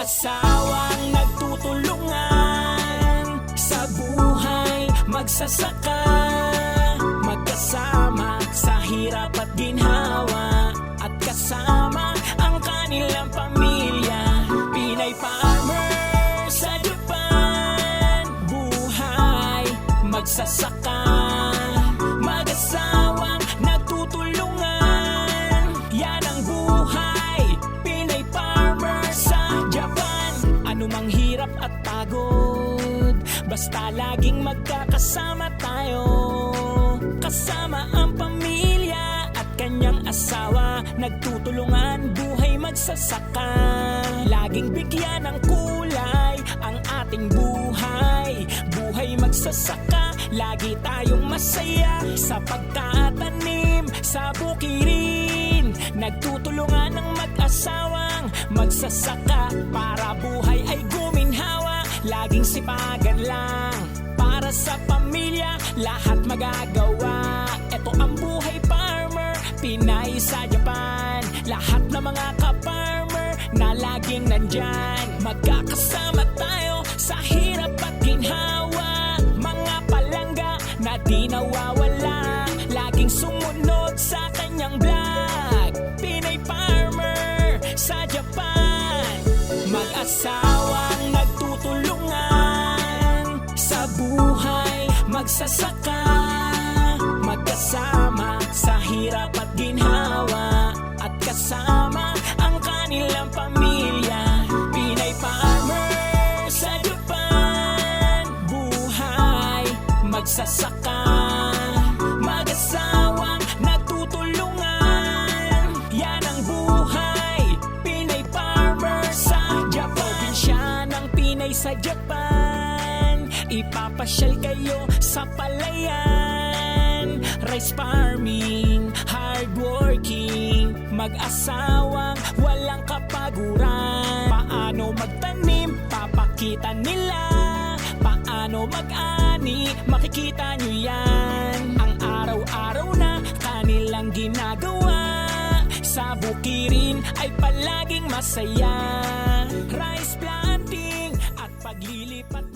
Mag-asawang nagtutulungan sa buhay, magsasaka, magkasama sa hirap at ginhawa, at kasama ang kanilang pamilya. Pinay farmer sa Japan, buhay, magsasaka, mag-asawang nagtutulungan. Yan ang buhay, Pinay farmer sa Japan. Anumang hirap at pagod, basta laging magkakasama tayo. Kasama ang pamilya at kanyang asawa, nagtutulungan, buhay magsasaka. Laging bigyan ng kulay ang ating buhay, buhay magsasaka. Lagi tayong masaya sa pagtatanim sa bukirin. Nagtutulungan ng mag-asawang magsasaka para buhay ay guminhawa. Laging sipagan lang para sa pamilya, lahat magagawa. Ito ang buhay farmer, Pinay sa Japan. Lahat ng mga ka-farmer na laging nandyan, magkakasama tayo sa hirap at ginhawa. Mga palangga na di nawawala, laging sumunod sa kanyang vlog. Pinay farmer sa Japan, mag-asawang nagtutulungan sa buhay, magsasaka, magkasama sa hirap at ginhawa, at kasama ang kanilang pamilya. Pinay farmer sa Japan, buhay, magsasaka, mag-asawang nagtutulungan. Yan ang buhay, Pinay farmer sa Japan. Probinsya ng Pinay sa Japan, ipapasyal kayo sa palayan. Rice farming, hardworking, mag-asawang walang kapaguran. Paano magtanim, papakita nila. Paano mag-ani, makikita nyo yan. Ang araw-araw na kanilang ginagawa, sa bukirin ay palaging masaya. Rice planting at paglilipat